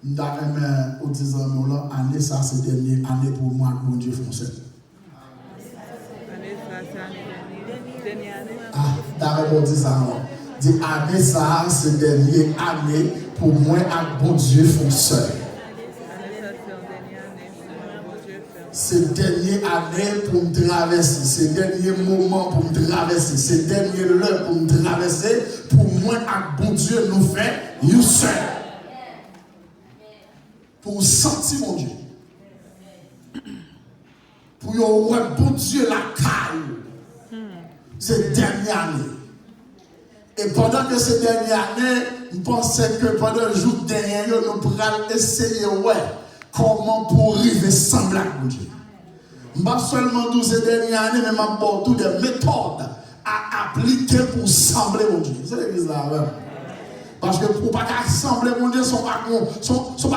Au 10 ans, année, ça, c'est dernière année pour moi, mon Dieu français. Ah, d'accord, on dit ça. Dit année, ça, c'est dernière année pour moi, mon Dieu français. C'est dernière année pour me traverser, c'est dernier moment pour me traverser, c'est dernier l'heure pour me traverser. Pour moi, bon Dieu nous fait, you seul. Pour sentir mon Dieu. Pour voir bon Dieu la caille. Cette dernière année. Et pendant que cette dernière année, je pensais que pendant le jour dernier, nous pourrions essayer comment pour arriver sembler à mon Dieu. Je ne vais pas seulement dire ces dernières années, mais je vais toutes des méthodes à appliquer pour sembler mon Dieu. C'est l'église là, ouais. Parce que pour ne pas assembler mon Dieu, ce n'est pas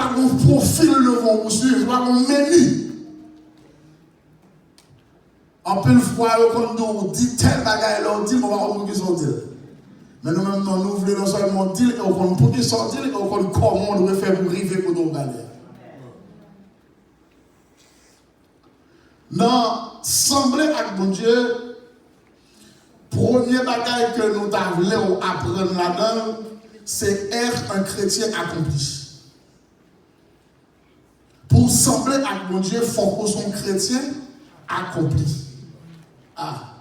un profil devant vous suivre, ce n'est pas un menu. En peu de fois, quand on dit tel bagage, on dit, on va voir qui sont dit. Mais nous-mêmes, nous voulons non seulement dire, et on pour qui sont dit, et on comment on doit faire pour arriver pour nous gagner. Non, sembler avec mon Dieu, premier bagage que nous devons apprendre là-dedans, c'est être un chrétien accompli. Pour sembler avec mon Dieu, il faut qu'on soit un chrétien accompli. Ah.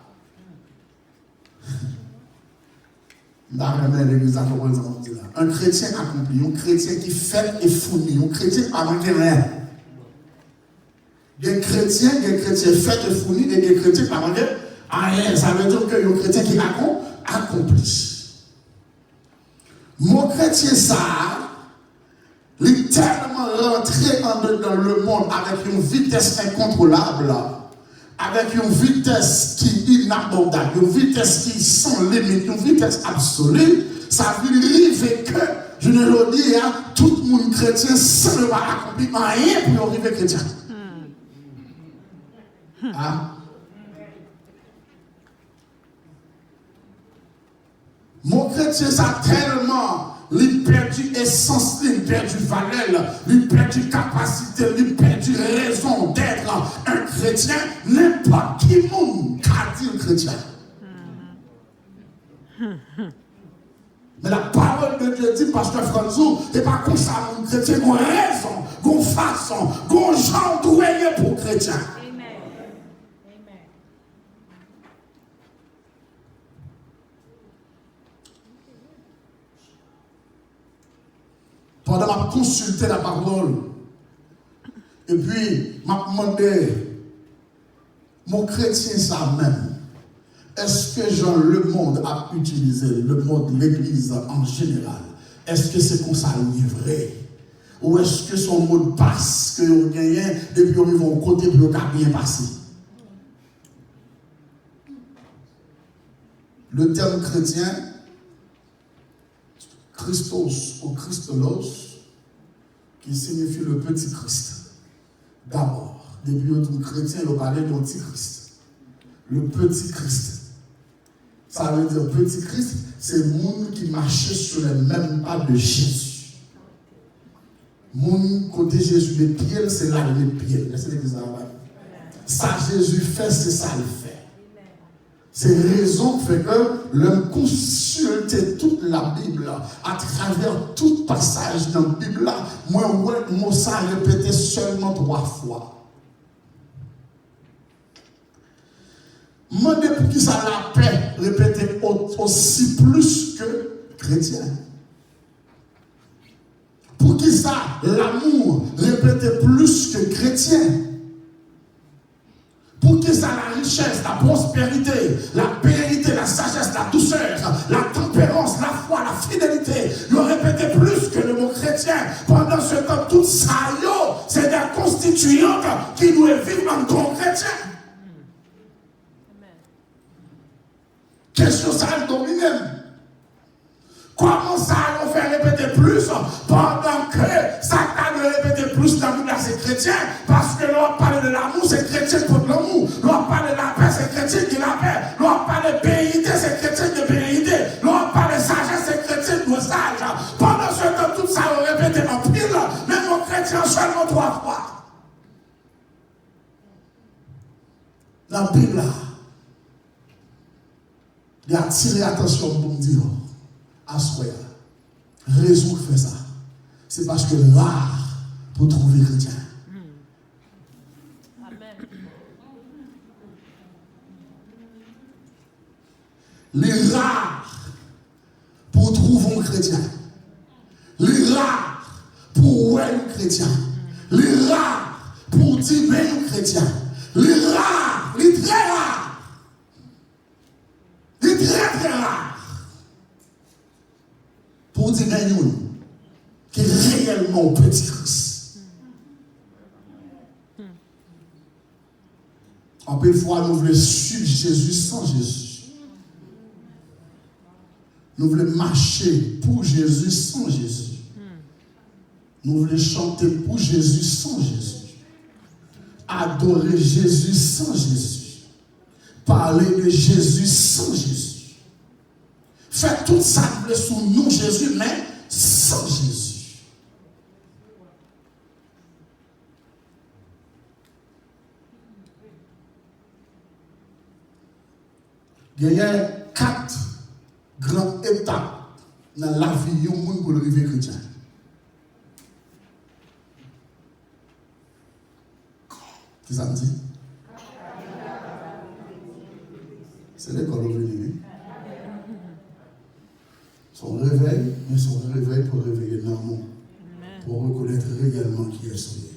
Un chrétien accompli, un chrétien qui fait et fournit, un chrétien qui n'a pas manqué rien. Des chrétiens fait et fournit et des chrétiens qui n'ont pas manqué rien. Ça veut dire qu'il y a un chrétien qui accompli. Mon chrétien, ça, il est tellement rentré dans le monde avec une vitesse incontrôlable, avec une vitesse qui est inabordable, une vitesse qui est sans limite, une vitesse absolue. Ça veut dire que, je ne le dis, tout le monde chrétien, ça ne va accomplir rien pour arriver chrétien. Ah. Mon chrétien, ça tellement, il perdu essence, il perdu valeur, il perdu capacité, il perdu raison d'être un chrétien. N'importe qui monde a dit chrétien. Mais la parole de Dieu dit, pasteur Franzou, et pas comme ça, mon chrétien, qu'on raison, qu'on façon, qu'on genre doué pour chrétien. Pendant ma consulter la parole, et puis m'a demandé, mon chrétien ça même, est-ce que Jean le monde a utilisé, le monde, l'église en général, est-ce que c'est comme ça vrai? Ou est-ce que son mot de passe que vous gagnez depuis au niveau côté pour bien passer? Le terme chrétien, Christos ou Christolos, qui signifie le petit Christ. D'abord, depuis tout chrétien, il parlait d'antichrist. Le petit Christ. Ça veut dire petit Christ, c'est le monde qui marchait sur les mêmes pas de Jésus. Mon côté Jésus, les pieds, c'est là les pieds. Ça Jésus fait, c'est ça le fait. C'est raison qui fait que l'homme consulte toute la Bible à travers tout passage dans la Bible. Moi, ça répété seulement 3 fois. Demandez pour qui ça la paix répété aussi plus que chrétien. Pour qui ça l'amour répété plus que chrétien. Pour qui ça la richesse, la prospérité, la périté, la sagesse, la douceur, la tempérance, la foi, la fidélité, ils ont répété plus que le mot chrétien. Pendant ce temps, tout ça, c'est des constituants qui nous vivent en tant que chrétiens. Question ça le domine. Comment ça on fait répéter plus pendant que ça a répété plus l'amour là c'est chrétien parce que l'on parle de l'amour c'est chrétien pour l'amour, l'on parle de la paix c'est chrétien qui la paix, l'on parle de périté c'est chrétien de périté, l'on parle de sagesse c'est chrétien de sage. Pendant ce temps tout ça on répète en pile, même Dans la Bible, il a attiré l'attention pour me dire, à ce moment, raison qui fait ça, c'est parce que rare pour trouver chrétien. Les rares pour trouver un chrétien. Les rares pour ouais un chrétien. Les rares pour dire un chrétien. Les rares, les très rares. Les très très rares. Pour dire un qui est réellement petit Christ. En peu de fois, nous voulons suivre Jésus sans Jésus. Nous voulons marcher pour Jésus sans Jésus. Nous voulons chanter pour Jésus sans Jésus. Adorer Jésus sans Jésus. Parler de Jésus sans Jésus. Faire tout ça sous nous Jésus, mais sans Jésus. Il y a 4 grandes étapes dans la vie du monde pour le arriver chrétien. Qu'est-ce que ça me dit? C'est l'école au venir. Son réveil, mais son réveil pour réveiller l'amour. Pour reconnaître réellement qui est son Dieu.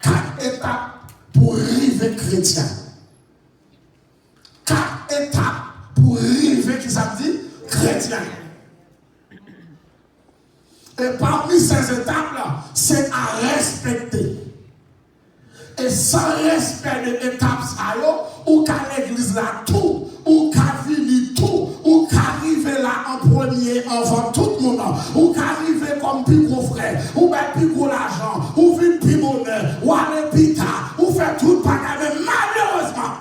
4 étapes pour arriver chrétien. 4 étapes pour arriver, qui ça dit, chrétien. Et parmi ces étapes-là, c'est à respecter. Et sans respect de l'étape, ou qu'à l'église là tout, ou qu'à venir tout, ou qu'à arriver là en premier avant tout le monde, ou qu'à arriver comme plus gros frère, ou bien plus gros l'argent, ou vite plus bonheur, ou aller plus tard, ou faire tout bagage, mais malheureusement,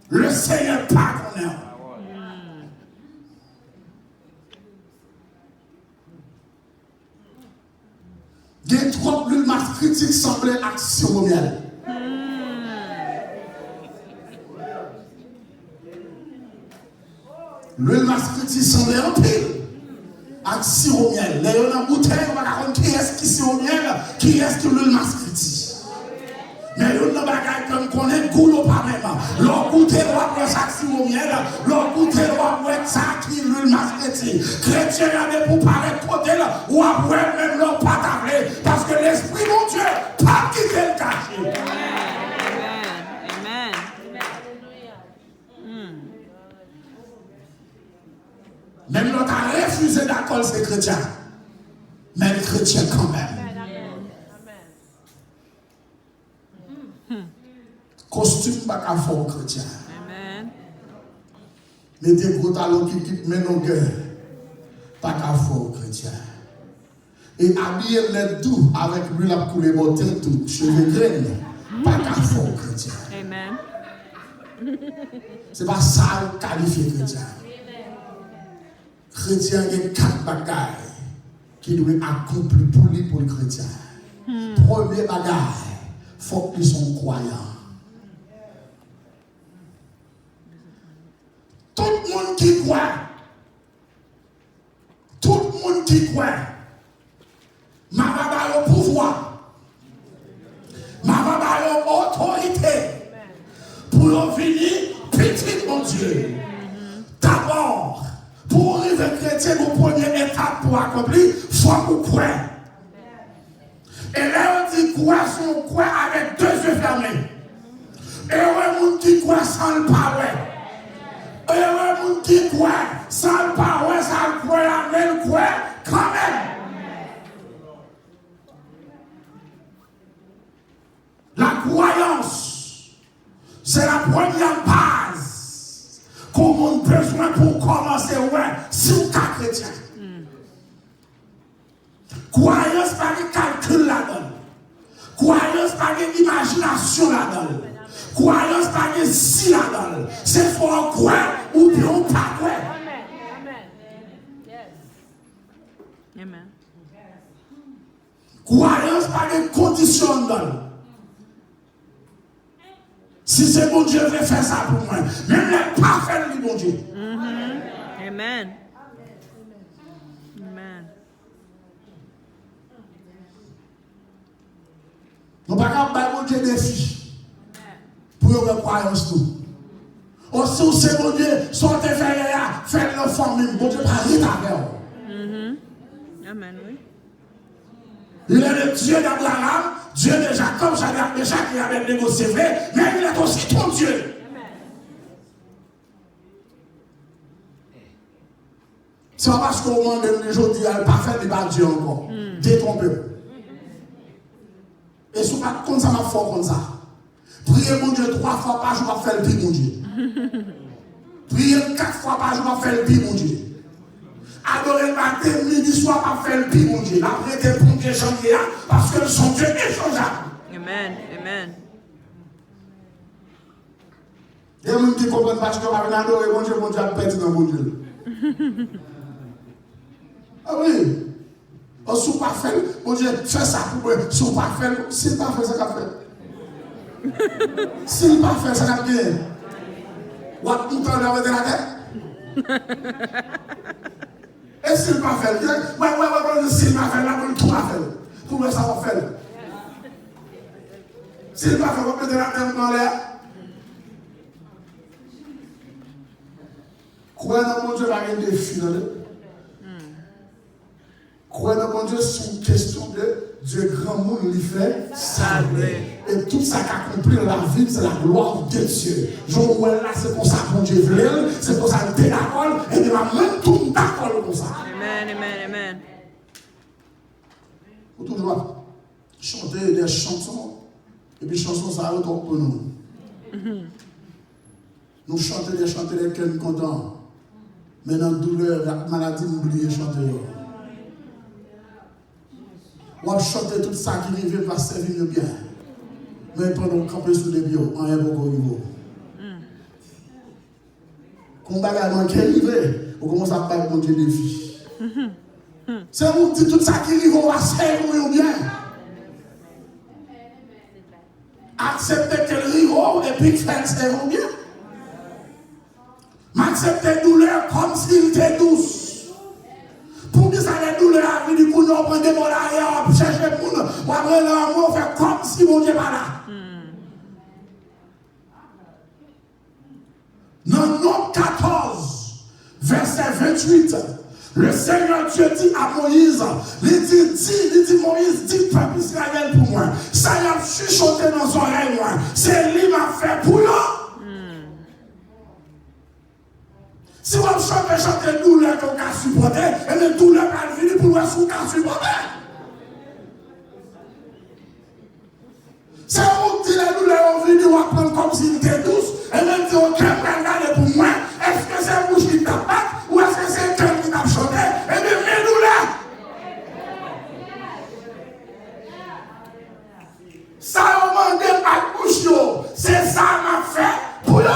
le Seigneur pardonne. Il y a trop de masse critique semblait action au miel. Le masse critique semblait en pile. Action au miel. Les gens en bouteille, on va raconter qui est-ce qui est au miel, qui est-ce que le masse critique. Mais nous n'avons pas comme qu'on est goulot pas même. L'on goûte droit pour chaque si au miel, l'on goûte droit pour être ça qui est le masquetti. Chrétien y a pour paraître côté là, ou après même l'on pas tablé, parce que l'esprit mon Dieu, pas quitter le cachet. Amen. Même l'on a refusé d'accorder ces chrétiens. Mais les chrétiens quand même. Costume pas qu'à faire chrétien. Amen. Mais des gros talons qui quittent mes longueurs, pas qu'à faire chrétien. Et habiller les doux avec lui la coulée bottée tout, cheveux graines, pas qu'à faire chrétien. Amen. C'est pas ça qualifié chrétien. Chrétien, il y a 4 bagages qui doivent accomplir pour lui pour le chrétien. Premier bagage, il faut qu'ils soient croyants. Tout le monde qui croit, ma va au pouvoir, ma va au autorité, pour venir petit mon Dieu. D'abord, pour arriver chrétien, mon première étape pour accomplir, il faut qu'on croit. Et là, on dit croire, on croit avec 2 yeux fermés. Et on monde qui croit sans le parler. Et le monde qui croit, sans le parole, sans le croire, mais le croit quand même. La croyance, c'est la première base qu'on a besoin pour commencer, si on est chrétien. Croyance, pas de calcul là-dedans. Croyance, pas d'imagination là-dedans. Croyance pas de si là-dedans. C'est fort croire ou bien pas croire. Amen. Croyance pas de condition dans. Si c'est bon Dieu veut faire ça pour moi, même les parfaits du bon Dieu. Amen. Amen. Nous ne pouvons pas bon Dieu défi pour avoir croyance tout. Aussi, c'est bon Dieu, sortez faire le forme, bon Dieu, pas rien à faire. Amen, oui. Il est le Dieu d'Abraham, Dieu de Jacob, Shadrach, Meshach, qui avait négocié vrai, mais il est aussi ton Dieu. C'est pas parce qu'au moment de aujourd'hui, il n'est pas fait, il n'est pas Dieu encore. Détrompez. Et si vous pas comme ça, m'a fort comme ça. Priez mon Dieu 3 fois par jour pour faire le pire, mon Dieu. Priez 4 fois par jour pour faire le pire, mon Dieu. Adorez le matin, midi, soir pour faire le pire, mon Dieu. Après, des bons Dieu chanter parce que son Dieu est échangeable. Amen. Amen. Il y a des gens qui comprennent parce que va venir adorer mon Dieu a perdu dans mon Dieu. Ah oui. On ne pas faire, mon Dieu, fais ça pour moi. Si on ne pas faire, s'il pas fait, ça qu'a fait. S'il pas fait, ça qu'a fait. Ou à tout le temps, on a la tête. Et s'il pas fait, s'il pas fait, là, on tout va faire. Tout le ça va faire. S'il pas fait, on va mettre la tête dans l'air. Croyez dans mon Dieu, il va y avoir des défis dans le. Croyez dans mon Dieu, c'est une question de Dieu grand monde lui fait saluer. Et tout ça qu'accomplit dans la vie, c'est la gloire de Dieu. Je vois là, c'est pour ça que mon Dieu veut, c'est pour ça qu'il est d'accord, et il va même tout d'accord pour ça. Amen, amen, amen. Vous toujours chanter des chansons, et puis chansons, ça arrive pour nous. Nous chanter des cœurs contents. Mais dans la douleur, la maladie, nous oublions de chanter. On va chanter tout ça qui arrive va servir bien. Mais pendant qu'on campe sur les bio, on est beaucoup au niveau. Quand on va arriver, on commence à parler de mon Dieu des filles. C'est vous dire tout ça qui arrive, on va servir bien. Accepter qu'elle arrive et puis faire servir bien. M'accepter douleur comme s'il était douce. Pour que ça les douleurs à venir pour nous prendre des mots là, chercher pour nous, pour après l'amour, faire comme si mon Dieu n'est pas là. Dans Nombre 14, verset 28, le Seigneur Dieu dit à Moïse, il dit Moïse, dis peuple Israël pour moi. Ça y a chuchoté dans son oreille, moi. C'est lui qui m'a fait pour nous. Si vous chantez douleur que vous avez supporté, et les douleurs va venir pour vous supporter. C'est vous qui les douleurs vont venir vous prendre comme s'ils étaient douces, et même si on peut regarder pour moi, est-ce que c'est vous qui tapez ou est-ce que c'est quelqu'un qui t'a chanté, et bien mes douleurs. Ça on demande à bouche, c'est ça m'a fait pour vous.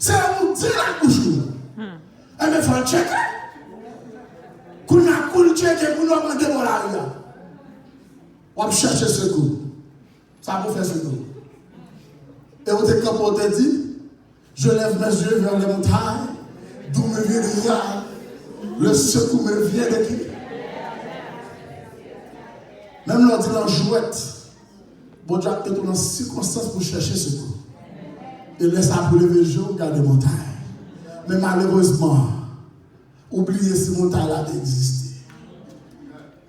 C'est vous dire la bouche. Et bien, il faut le checker. Qu'on a cool checker pour nous demander pour la rue. On va chercher secours. Ça vous fait secours. Et vous êtes comme on te dit, je lève mes yeux vers les montagnes, d'où me vient le rial. Le secours me vient de qui? Même l'on dit dans jouette, bon Dieu a été dans circonstances pour chercher secours. Et laisse à pour lever le jour, garder les montagnes. Mais malheureusement, oubliez si montagne-là existé.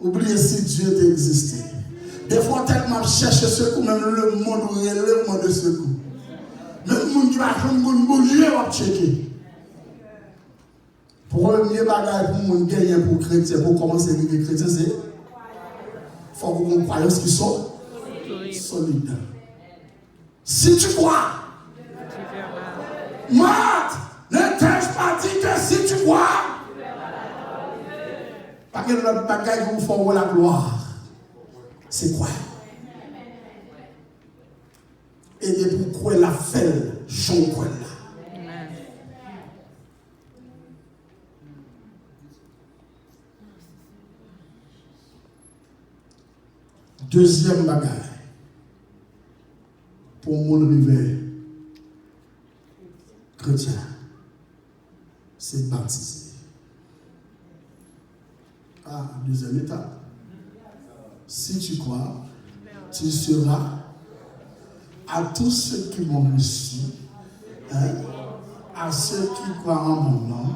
Oubliez si Dieu existé. Des fois, tellement chercher secours, même le monde où il y a le monde de secours. Même le monde qui va faire un bon Dieu va checker. Premier bagage pour monde gagner pour chrétien, pour commencer à vivre chrétien, c'est il faut que vous croyez ce qui sont solides. Si tu crois, Marthe, ne t'ai-je pas dit que si tu crois, parce que notre bagage vous fait la gloire, c'est quoi? Et pourquoi la fait, j'en crois là. Deuxième bagage. Pour mon rivière chrétien, c'est baptiser. Ah, deuxième étape. Si tu crois, tu seras à tous ceux qui m'ont reçu, hein, à ceux qui croient en mon nom.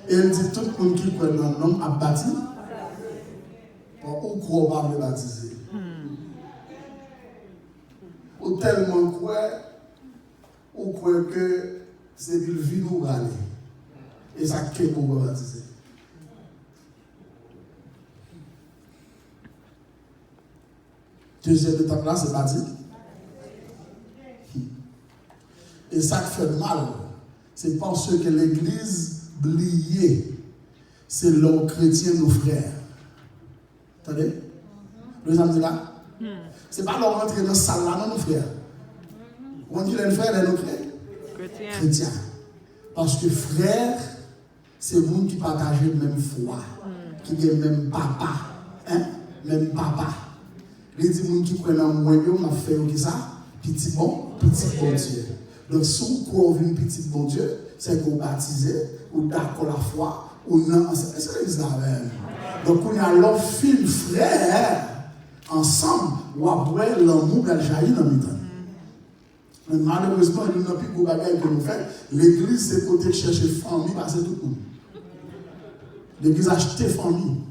Et elle dit tout le monde qui croit dans mon nom a baptisé. Ou croit pas me baptiser. Ou tellement croit, ou croit que c'est une vie nous aller. Et ça qu'est pour me baptiser. Deuxième étape là, c'est baptiser. Et ça qui fait mal, c'est parce que l'église bliée, c'est leurs chrétiens, nos frères. Attendez? Le samedi là? C'est pas leur rentrer dans la salle là, non, nos frères. On dit les frères, les nos frères? Chrétiens. Parce que frère, c'est vous qui partagez la même foi, qui ont le même papa. Hein? Même papa. Les gens qui prennent un moyen, on a fait ça, petit bon Dieu. Donc, si vous croyez un petit bon Dieu, c'est qu'on baptise, ou d'accord la foi, ou non, c'est ça même. Donc, on a leur fil frère, ensemble, ou après, l'amour va jaillir dans le temps. Mais malheureusement, il n'y a plus de bagages que nous faisons. L'église, c'est côté chercher famille, parce que c'est tout le monde. L'église a acheté famille.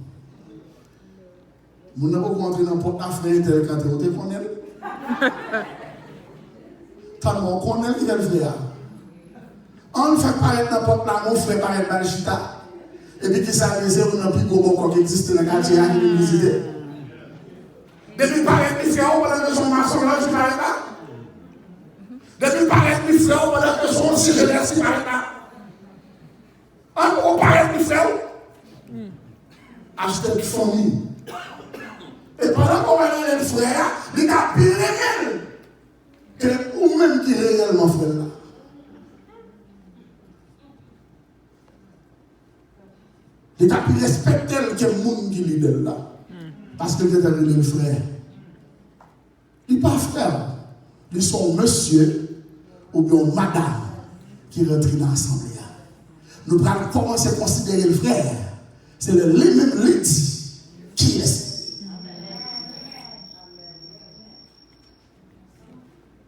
Vous n'avez pas rentré dans le porte-à-frère tel quand vous connaissez. On connaît qui est le frère. On fait paraître dans le porte-là, on fait paraître dans le chita. Et puis qui s'avise, on n'a plus de gros qui existe dans le quartier, qui nous visite. Depuis paraître, il fait où pendant que son maçon là, je paraît là. Depuis paraître, il fait où pendant que son sujet là, je paraît là. On paraît, il fait où? Acheter une famille. Et pendant qu'on va dans les frères, il a pire réel. Que ou même qui est réellement frère là. Il a pu respecter le monde qui est leader là. Parce que c'est un frère. Il n'est pas frère. Ils sont monsieur ou bien madame qui rentre dans l'assemblée. Nous allons commencer à considérer le frère. C'est le lui-même dit qui est.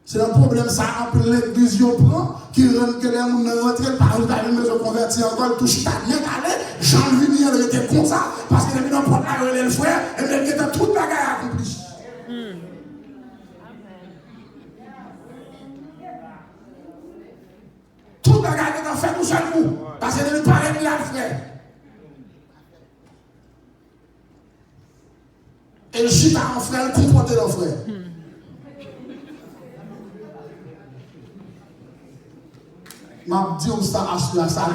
C'est un problème, ça, un peu l'église prend, qui rend que les gens rentrent par une maison convertie encore, touche ta net aller, Jean Lumière était comme ça, parce qu'il est dans le porte là, le frère, et il était toute la guerre accomplie. Toute la guerre est en fait tout seul coup, parce qu'il n'est pas réglé le frère. Et le chita en frère, comporter le frère. m'a dit ça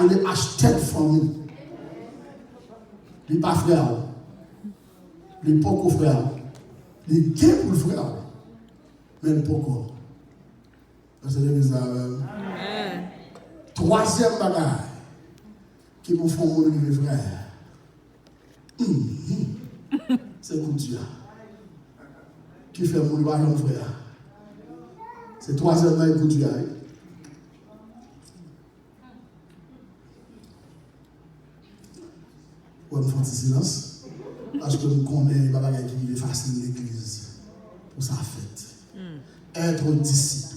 il est acheté de famille. Il n'est pas frère. Il n'est pas frère. Il est gay pour le frère. Mais il n'est pas encore. C'est l'église. Troisième bagage qui vous font mon frère. C'est pour Dieu. Qui fait mon frère. C'est troisième bagage pour Dieu. On va faire silence. Parce que nous connaissons les bagages qui vivent facile l'église. Pour sa fête. Être disciple.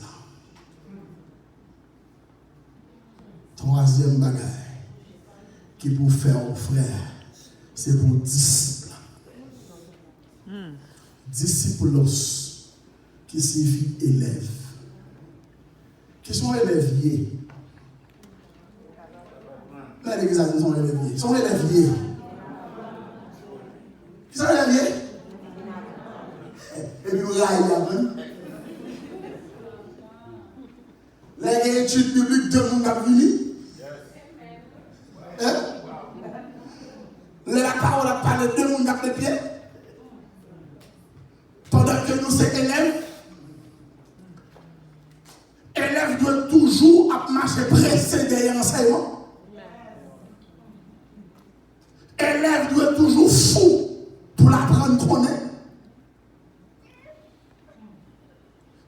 Troisième bagage qui pour faire au frère, c'est pour disciple. Disciplos, qui signifie élève. Qui sont élèves? Là, l'église a dit sont élèves. Ils sont élèves. Qui sont élèves? Et puis, vous avez les études bibliques de mon capitule. La parole a parlé de mon cap de pied. Pendant que nous sommes élèves, élèves doivent toujours marcher pressé derrière l'enseignement. Élèves doivent toujours fou pour l'apprendre connaître.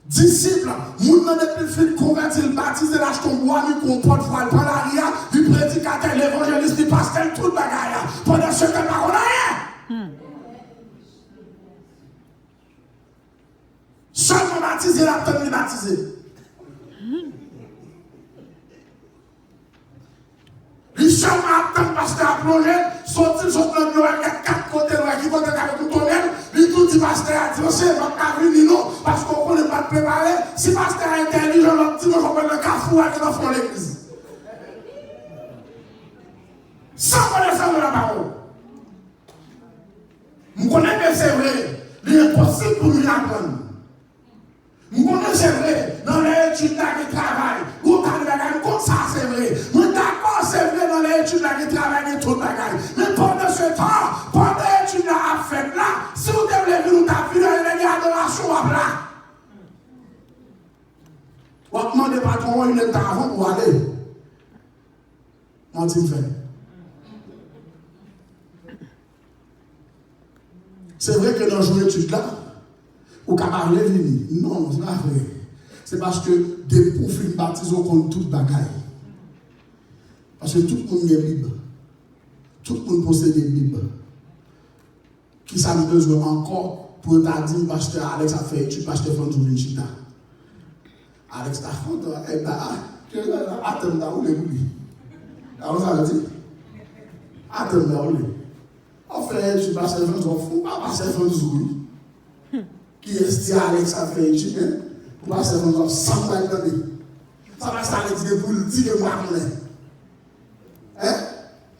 Disciple, moun nan depuis fin converti, il baptisé l'âge ton bois, il comporte voile, prend la ria, il prédicateur, l'évangéliste, il pasteur, tout bagaille. Pendant ce temps, on n'a rien. Seulement baptisé, il a obtenu baptisé. Il seulement attend parce qu'il a plongé, sorti son plan de Noël, il y a 4 côtés Noël qui vont avec tout tonnerre. Il tout dit pasteur a dit, c'est votre avenir, non, parce qu'on ne peut pas préparer. Si pasteur est intelligent, l'autre dit, je vais le cafou avec l'enfant de l'église. Sans connaissance de la parole. Je connais que c'est vrai, il est impossible pour nous apprendre. Je connais que c'est vrai, dans les études qui travaillent, ou dans les bagages, comme ça c'est vrai. Je suis d'accord, c'est vrai dans les études qui travaillent et tout le bagage. Mais pendant ce temps, pendant les études à faire là, si vous devez venir, vous avez vu les adorations là. Vous demandez patron une étape avant pour aller. On dit fait. C'est vrai que dans les études là, ou capable de venir. Non, c'est pas vrai. C'est parce que des profils baptisés contre toute bagaille. Parce que tout le monde est libre. Tout le monde possède des Bibles. Qui ça nous besoin encore pour t'a dit, pasteur Alex a fait étude, pasteur François Vinchita. Alex t'a fait, attends, où les boulis? Alors ça veut dire, attends, où les? On fait étude, pasteur François, fou, pas pasteur François. Qui est-ce que Alex a fait étude? Pour passer dans 100 balles d'année. Ça va s'arrêter pour le dire que moi, je hein?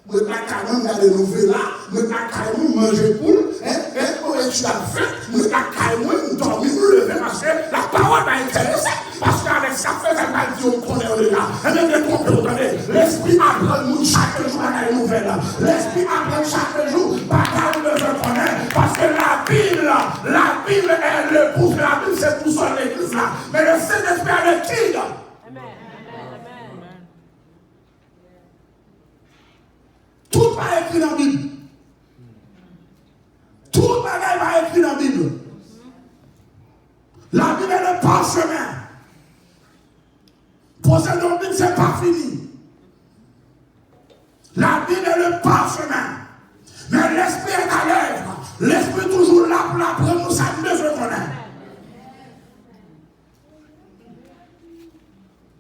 Je ne vais pas carrément regarder nos nouvelles là, je ne vais pas carrément manger poule, hein? Tu as fait, je ne vais pas carrément dormir, me lever parce que la parole m'a intéressé. Parce qu'avec ça, fait un mal dit on connaît, on est là. Et même les trompes, vous connaissez. L'esprit apprend nous chaque jour à la nouvelle. L'esprit apprend chaque jour, pas car nous le connaissons. Parce que la Bible est le pouce, la Bible c'est pour son église là. Mais le Saint-Esprit est le king. Amen. Tout va écrit dans la Bible. Tout va écrit dans la Bible. La Bible est le parchemin. Posséder la Bible, ce n'est pas fini. La Bible est le parchemin. Mais l'esprit est à l'œuvre. L'esprit est toujours là pour l'apprendre, nous savons mieux ce qu'on est.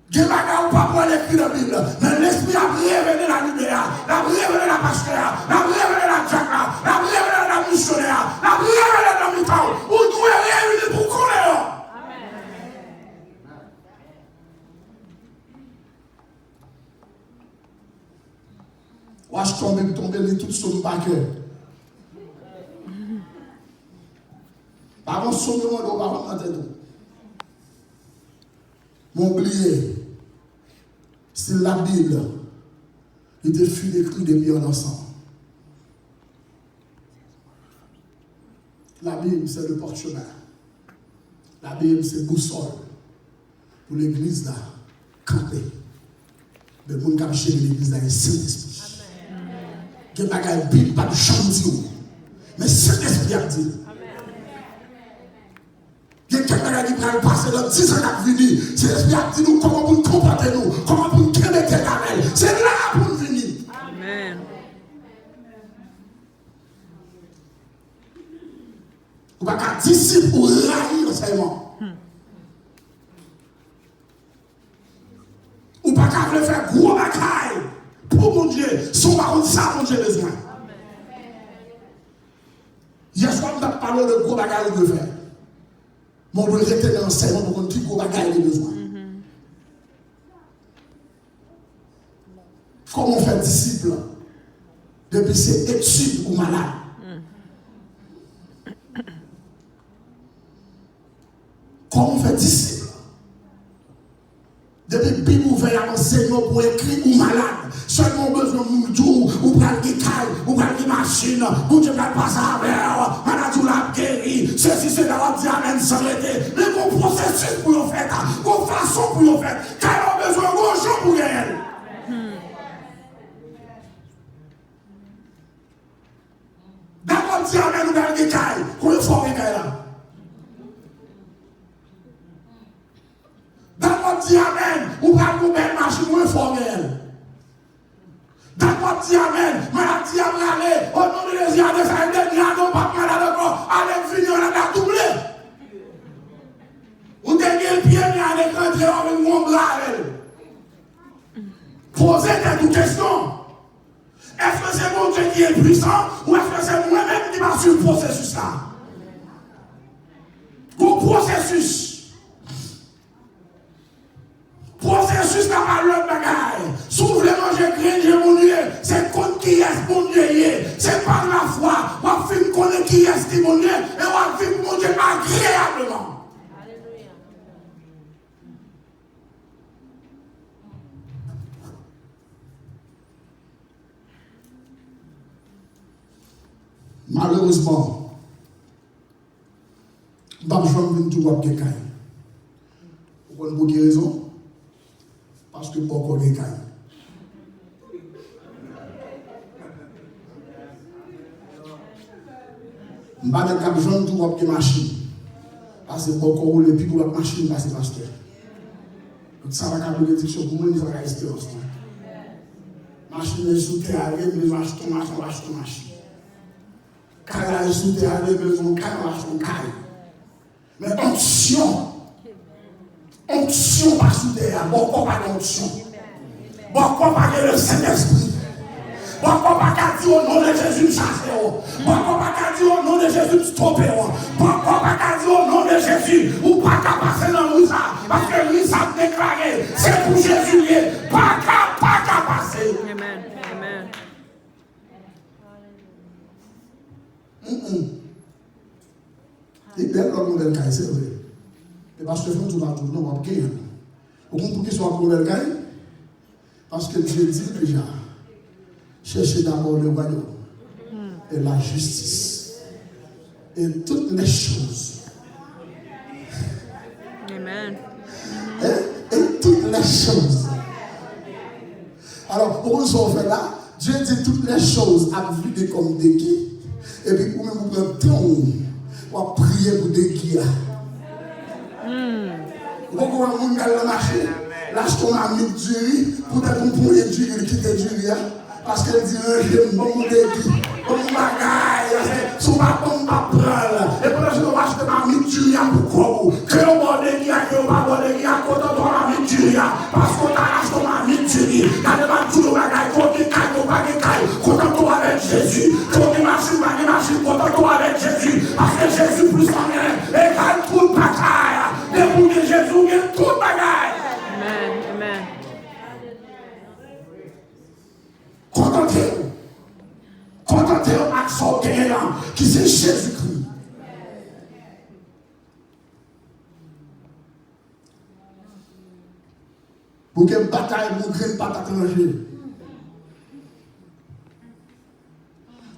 Dieu n'a pas pour l'écrit de la Bible. Mais l'esprit a révélé la Bible, a révélé la pasteur, a révélé la diacre, a révélé la missionnaire, a révélé la mitao. Où nous est réunis pour connaître. Je tombe tout sur le paquet. Par contre, sur le monde, par contre, m'oublier, c'est la Bible. Il te fut écrit des bien ensemble. La Bible, c'est le porte-chemin. La Bible, c'est boussole. Pour l'église là, camper. Le monde qui a chez l'église là, c'est Saint-Esprit. Il n'y a pas de Bible, pas de chantier. Mais Saint-Esprit a dit. Il y a quelqu'un qui va passer dans 10 ans à venir. Saint-Esprit a dit nous comment vous comporter nous, comment vous créer des caramels. C'est là pour nous venir. Amen. Vous n'avez pas qu'à disciple ou railler l'enseignement. Ou pas qu'à faire gros bagaille. Pour mon Dieu, son baron, ça, mon Dieu, besoin. Hier soir, on a parlé de gros bagages de faire. Mais on doit rester dans l'enseignement pour qu'on ait gros bagages de besoin. Comment on fait disciple depuis ces études ou malades? Comment on fait disciple? Depuis que Bible ouvert à l'enseignant pour écrire ou malade, seulement besoin de tout, ou prendre des cailles, ou prendre des machines, ou tu ne pas passer à verre, maladie ou la guérir, ceci, c'est d'avoir dit amen sans arrêter. Mais mon processus pour le faire, mon façon pour le faire, car on a besoin de gros jours pour gagner. D'abord dit amen ou prendre des cailles, qu'on le fait des cailles là. D'accord, dis amen. Ou pas une belle machine moins formelle. D'accord, dis amen. Mais la dis amen, allez, au nom de Jésus, allez faire des derniers, non pas mal d'accord. Allez, finir, on a doublé. Ou dernier le pied, mais allez, rentrer avec mon bras. Posez des questions. Est-ce que c'est mon Dieu qui est puissant ou est-ce que c'est moi-même qui m'a sur le processus là? Pour processus. Processus n'a pas l'autre bagaille. S'ouvre les manger grain, mon Dieu. C'est contre qui est mon Dieu. C'est par la foi. On filme connaître qui est mon Dieu. Et on filme mon Dieu agréablement. Malheureusement, je ne vais pas tout voir quelqu'un. Pour quelle raison? Parce que beaucoup de quelqu'un. Je ne vais pas tout voir quelqu'un machine. Parce que beaucoup roule et puis pour la machine, c'est pasteur. Donc ça va être une réduction pour moi, ça va rester hostile. Machine est sous terre, mais je achète ton machine. Carré sous terre, maison, carré. Mais onction pas sous terre, beaucoup pas d'onction. Beaucoup pas de le Saint-Esprit. Beaucoup pas qu'à dire au nom de Jésus chasser. Beaucoup pas qu'à dire au nom de Jésus stopper. Beaucoup pas qu'à dire au nom de Jésus ou pas qu'à passer dans le Risa. Parce que Risa a déclaré, c'est pour Jésus, pas qu'à passer. Amen. Amen. Il est belle comme nouvelle caille, c'est vrai. Et parce que tout va tourner, on va gagner. Vous comprenez pourquoi soit nouvelle caille? Parce que Dieu dit déjà, cherchez d'abord le royaume et la justice et toutes les choses. Amen. Et toutes les choses. Alors, pour nous fait là, Dieu dit toutes les choses à vivre comme des guides. Et puis, pour même vous prendre le temps, pour prier pour des guides. Beaucoup de gens qui ont marché, lâche ton ami du riz, pour te comprendre du riz, quitter du riz. Parce qu'elle dit, j'aime bon des guides, bon bagaille, sous ma bombe pas prendre. Et pour que je marche de ma ami du riz, pourquoi vous? Que on va des guides, que on va boire des guides, quand on doit ami du riz. Parce qu'on lâche ton ami du riz. Quand on va tout le bagaille, quand on caille, quand on va caille, quand on avec Jésus. Quand on marche, quand on avec Jésus. Parce que Jésus plus en rien, égale tout le bagaille. Et pour que Jésus gagne tout le bagaille. Amen. Amen. Contentez-vous avec son gagnant, qui c'est Jésus-Christ. Pour que bataille, pour que une patate rangée.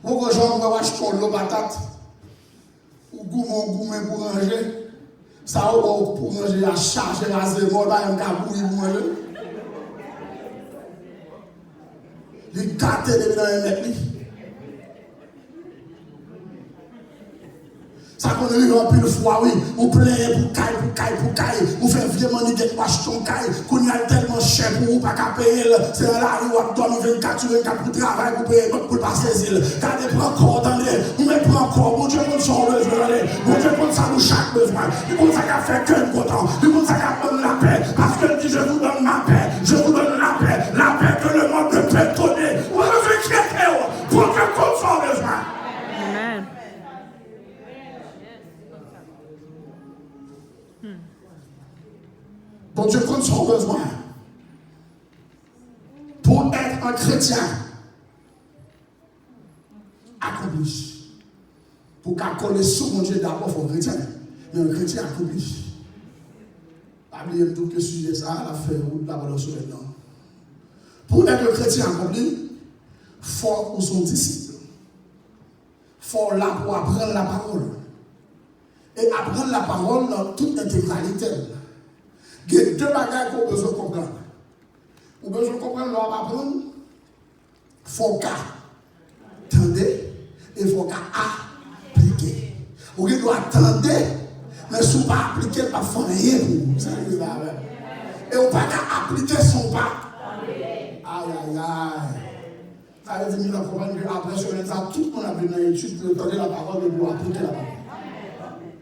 Pour que j'en vais acheter l'eau patate, ou goumé pour ranger, ça va pour ranger la charge, la zéro, là, un cabouille pour manger. Les gâtés de dans un mètre. Ça qu'on arrive en plus de fois, oui. Vous plaignez pour caille. Vous faites vraiment des guettes, wash ton caille. Qu'on y a tellement cher pour vous, pas qu'à payer. C'est dans la rue, vous dormez 24 pour travailler, pour payer, pour pas saisir. Gardez, prends encore, attendez. Vous mettez encore. Bon Dieu, pour son besoin. Bon Dieu, pour ça, pour chaque besoin. Il pour ça qu'a fait cœur content. Il pour ça qu'a donné la paix. Parce que dit, je vous donne ma paix. Je vous donne la paix. La paix que le monde ne peut donner. Vous avez inquiété, pour que comme son besoin. Amen. Bon Dieu compte son besoin. Pour être un chrétien accompli. Pour qu'à coller sur mon Dieu d'abord, il faut un chrétien. Mais un chrétien accompli. Pas oublier tout que sujet ça, la fait route là-bas sur le nom. Pour être un chrétien accompli, il faut pour son disciple. Il faut là pour apprendre la parole. Et apprendre la parole dans toute intégralité. Il y a deux bagages qu'on a besoin de comprendre. On a besoin de comprendre l'homme apprendre. Il faut qu'à attendre et il faut qu'à appliquer. On doit attendre, mais si on ne pas appliquer, il ne va pas faire rien pour vous. Et on ne peut pas appliquer son pas. Aïe, aïe, aïe. Ça veut dire qu'après semaine, tout le monde a besoin d'études pour donner la parole et pour appliquer la parole.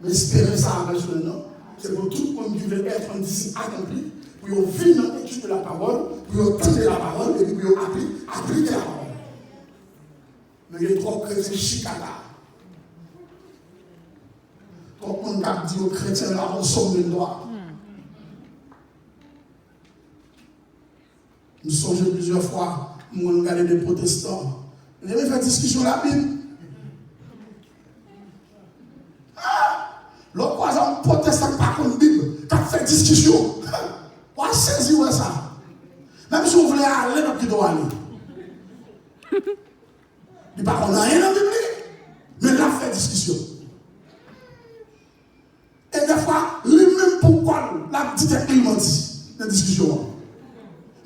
Mais espérer ça après semaine, non? C'est pour tout le monde qui veut être un disciple accompli, pour vivre dans l'étude de la parole, pour entendre la parole et pour appliquer la parole. Mais il y a trop de chrétiens chicada. Trop de monde qui dit aux chrétiens, là, on somme le droit. Nous songeons plusieurs fois, nous avons regardé des protestants. Nous avons fait discussion sur la Bible. L'autre fois, un protestant pas contre la Bible, qui a fait discussion. On a saisi ça. Même si vous voulez aller, vous pouvez aller. Il n'y a pas rien dans la Bible, mais il a fait discussion. Et des fois, lui-même pourquoi la petite écrit dit dans la discussion.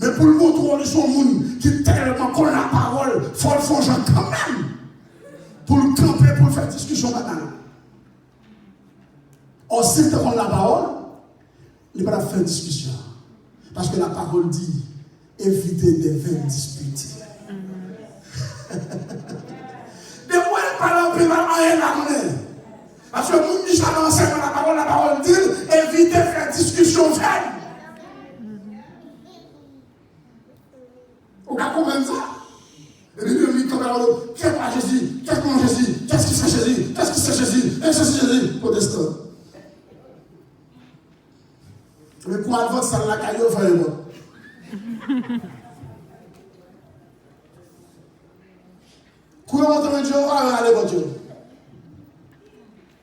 Mais pour le montrer son monde qui tellement connaît la parole, il faut le faire quand même. Pour le camper, pour faire discussion maintenant. Or, si tu prends la parole, il ne va pas faire discussion. Parce que la parole dit éviter des vaines disputes. Des fois, il parle en privé, rien à connaître. Parce que le monde dit ça dans la parole dit éviter de faire discussion vaine. Vous comprenez ça? Et puis, il dit comme ça, qu'est-ce que Jésus? Qu'est-ce que Jésus? Qu'est-ce que c'est Jésus? Qu'est-ce que c'est Jésus? Qu'est-ce que c'est Jésus? Protestant. Mais pour avoir ça, la caillou, il fallait voir. Quand on entend Dieu, on va aller voir Dieu.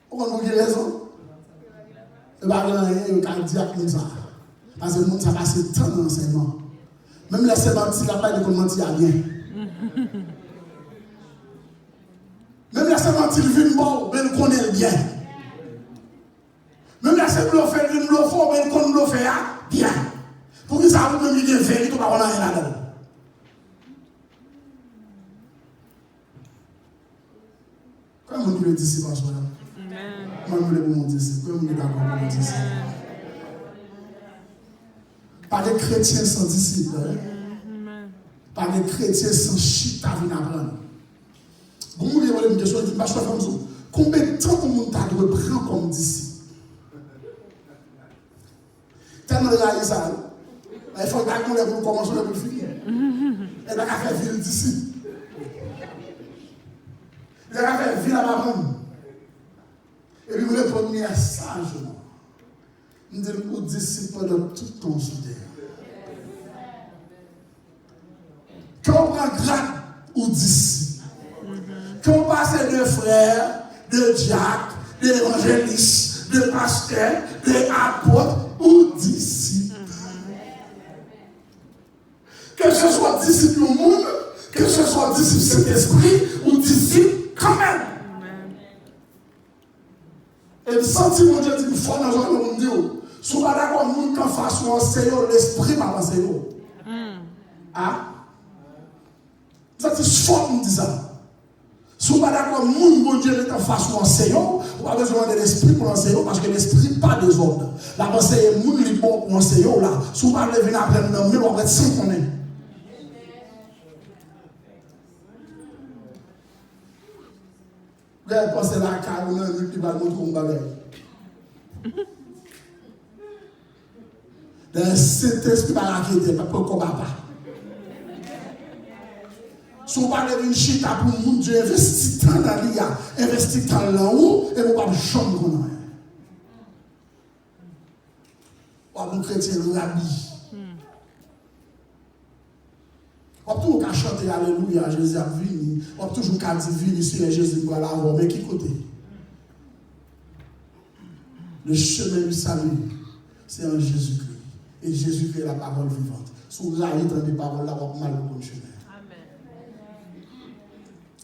On va nous raison. Et bien, il y a un diable comme ça. Parce que le monde, ça passe tant d'enseignement. Même les sémantiques, la paille de comment mentir à rien. Même les sémantiques, viennent bon, mais ils connaissent bien. Même les sémantiques, viennent bon, mais ils connaissent bien. Pour qu'ils savent même qu'ils viennent, ils ne pas rien là-dedans. Comment vous le dites ici, Pasteur? Comment vous le dites ici? Comment vous le dites ici? Pas de chrétiens sans disciples. Pas de chrétiens sans chita à apprendre. Vous me demandez une question, je dis, Pasteur Famso, combien de temps vous doit prendre comme disciple? Tellement réalisé ça. Il faut que vous commenciez à finir. Et là, il a fait ville disciple. Il a fait ville à ma femme. Et puis, vous répondez sagement. Nous devons vous disciples pendant tout ton soutien. Quand on prend grade ou disciple, quand on passe de frères, de diacres, d'évangélistes, de pasteurs, d'apôtres ou disciples. Que ce soit disciple au monde, que ce soit disciple Saint-Esprit ou disciple quand même. Et le sentiment de Dieu dit fort dans le monde. Si vous n'êtes pas d'accord, nous qui faisons enseigner l'esprit m'a enseigné. Ah? Ça c'est fort nous dit ça. Si vous n'êtes pas d'accord, nous bon Dieu qui faisons enseigner, vous n'avez pas besoin de l'esprit pour enseigner parce que l'esprit pas des ordres. La pensée est moun li bon pour enseigner là. Si vous ne venir après nous, nous va être sans connaître. Vous avez pensé la carrière qui va nous montrer un bagage. Le Saint-Esprit va raqueter, pas pour qu'on va pas. Si vous parlez d'une chita pour le monde, Dieu investit tant dans l'IA, investit tant là haut, et vous ne pouvez pas chambre qu'on a. Ou un chrétien rabbi. On peut toujours chanter Alléluia, Jésus a venu. On peut toujours dire vini sur Jésus pour la mais qui côté? Le chemin du salut, c'est en Jésus-Christ. Et Jésus-Christ est la parole vivante. Si vous avez entendu des paroles là, vous avez mal au bon chemin.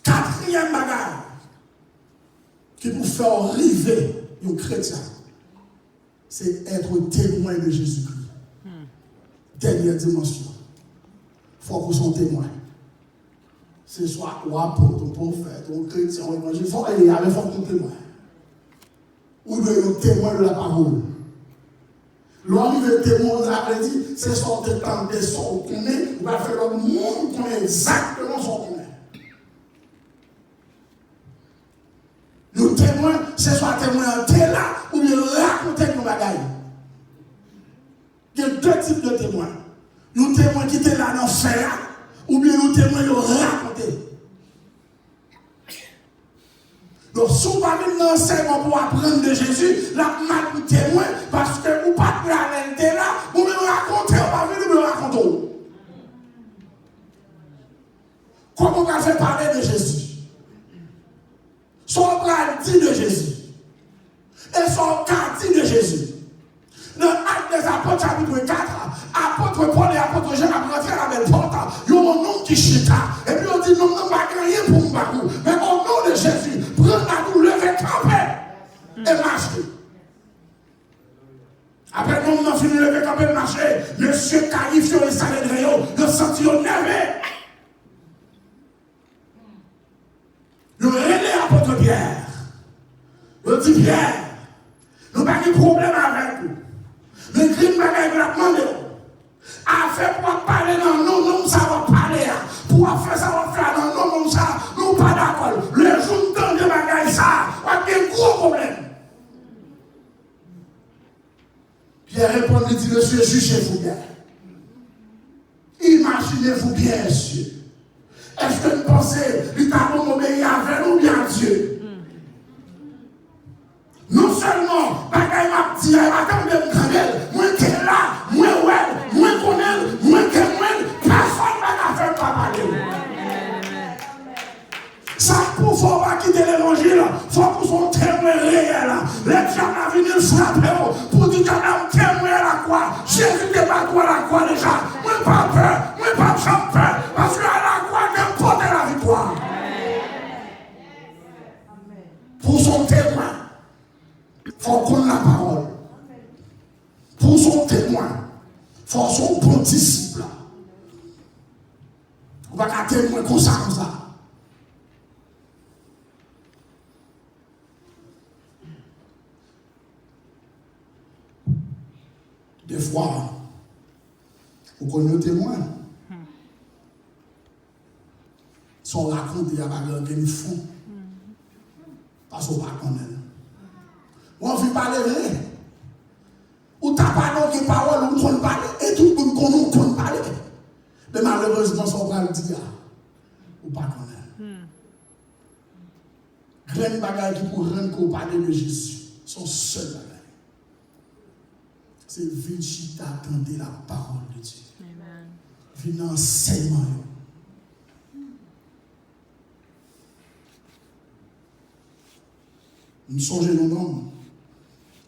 Quatrième bagage qui vous fait arriver un chrétien, c'est être témoin de Jésus-Christ. Dernière dimension. Il faut que vous soyez témoin. C'est soit ou apôtre, ou prophète, ou chrétien, ou évangile. Il faut que vous soyez témoin. Ou de témoin de la parole. L'homme veut témoin, on a dit, c'est son temps de son connaît, on va faire le monde connaît exactement son connaît. Le témoin, c'est soit témoin en tel là, ou bien raconter nos bagailles. Il y a deux types de témoins. Nous témoins qui étaient là dans le fer, ou bien nous témoins qui raconter. Donc, si vous pas venir dans l'enseignement pour apprendre de Jésus, là, vous êtes témoin, parce que vous ne pas là, vous me racontez, vous pas venir me raconter. Comment on va faire parler de Jésus? Son bras dit de Jésus. Et son cas dit de Jésus. Dans l'acte des apôtres, chapitre 4, apôtre Paul et apôtre Jean ont rentré à la belle porte. Ils ont un nom qui chita. Et puis on dit non, non, pas rien pour nous. Mais au nom de Jésus, prenez la nous, levez, camper et marchez. Après, nous avons fini de lever, camper et marcher. Monsieur Carifio et Saledréo, ils ont senti levé. Ils ont relé apôtre Pierre. Ils ont dit Pierre, nous n'avons pas de problème avec vous. Le crime bagaille de la demande. A fait pour parler dans nous, ça va parler. Pour faire ça, va faire dans nous, ça, nous pas d'accord. Le jour de bagaille, ça, on a un gros problème. Pierre répond, il dit, monsieur, jugez-vous bien. Imaginez-vous bien, monsieur. Est-ce que vous pensez qu'il t'a obéi avec nous, bien Dieu? Non seulement, bagaille m'a dit, attends, moi qui est là, moi connais, moi qui est moi, personne ne va faire pas parler. Ça, pour ne faut pas quitter l'évangile, il faut que son témoin réel. Les gens ont venu frapper pour dire qu'on a un témoin à la croix. Jésus n'est pas toi à la croix déjà. Moi, pas peur, moi, pas peur, parce qu'à la croix, n'importe la victoire. Pour son témoin. Il faut qu'on ait la parole. Pour son témoin, il faut son bon disciple. On va pas témoin comme ça. Des fois, vous connaissez le témoin. Son raconté à la gueule fond. Parce qu'on ne connaît pas. On ne veut parler rien. Ou t'as parlé de parole, ou on parler, et tout le monde qu'on parler. Mais malheureusement, son bras le dit, ou pas connaître. Grand bagaille qui pour rendre qu'on parle de Jésus, son seul bagaille. C'est venir attendre la parole de Dieu. Venir enseignement. Nous songeons nos noms.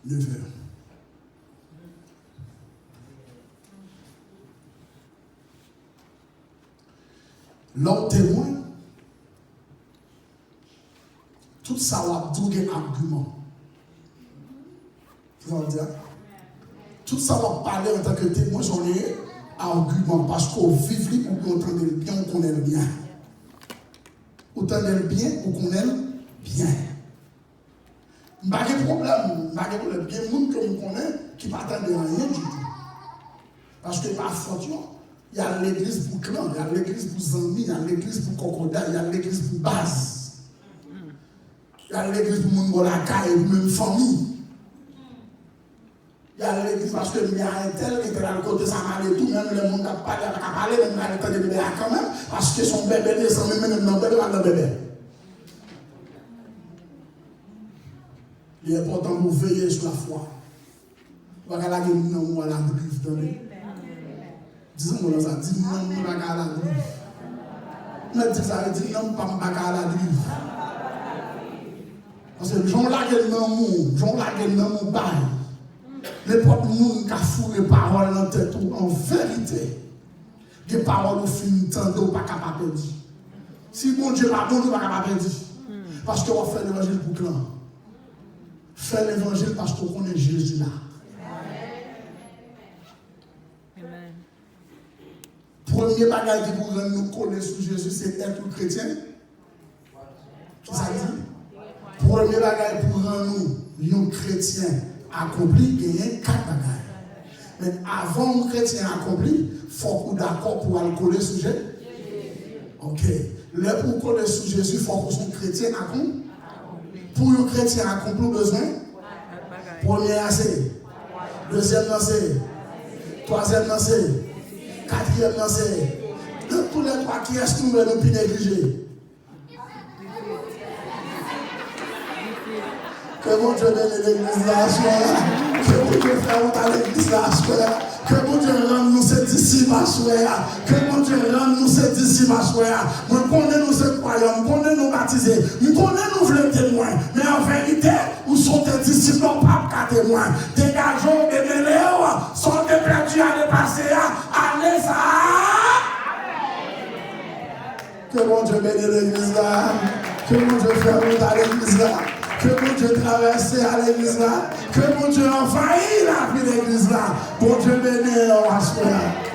9 heures. L'autre témoin, tout ça va douiller argument. Vous allez dire? Tout ça va parler en tant que témoin, j'en ai argument. Parce qu'on vit ou qu'on entend le bien ou qu'on aime bien. Autant le bien ou qu'on aime bien. Pas de problème, pas de problème. Il y a des gens que nous connaissons qui ne partent de rien du tout. Parce que par fortune, il y a l'église pour clan, il y a l'église pour Zambie, il y a l'église pour Kokoda, il y a l'église pour base. Il y a l'église pour Mongolaka et pour même famille. Il y a l'église parce que il y a un tel qui était dans le côté de Samarie et tout, même le monde a parlé, même dans le temps de bébé quand même, parce que son bébé descend même dans le bébé. Il est important de veiller sur la foi. Vous allez la griffe dans les. Disons-moi dans ça, dis-moi, nous allons la griffe. Mais dis ça, dis-nous, pas la griffe. Parce que j'en lague dans mon bail. N'importe nous qui a fourré les paroles dans tête en vérité. Les paroles au fin de temps, pas capable de dire. Si mon Dieu pas bon, pas capable de dire. Parce qu'on va faire l'évangile pour clan. Faire l'évangile parce qu'on connaît Jésus là. Amen. Premier bagage qui pour nous coller sur Jésus, c'est être chrétien. Qui ça dit? Premier bagage pour nous chrétiens accomplis, il y a 4 bagages. Mais avant que chrétien accompli, il faut qu'on d'accord pour aller coller sujet. Ok. Là, pour coller sur Jésus, il faut qu'on soit chrétien accompli. Pour un chrétien accompli, besoin. Premier, c'est. Deuxième, c'est. Troisième, c'est. Quatrième, c'est. Tous les trois qui est nous nous plus négligés. Que mon Dieu bénisse l'église là, que mon Dieu fasse honte à l'église là, que mon Dieu rende nous ces disciples à que mon Dieu rende nous ces disciples à nous connaissons nous ces croyants, nous connaissons nous baptisés, nous connaissons nous vrais témoins, mais en vérité, nous sommes des disciples, pas qu'à témoins. Dégageons des mêlés, sont des perdus à dépasser, allez ça. Que mon Dieu bénisse l'église là, que mon Dieu fasse honte à l'église là. Que mon Dieu traverse à l'église là. Que mon Dieu envahit la vie de l'église là. Bon Dieu bénisse, on va se faire.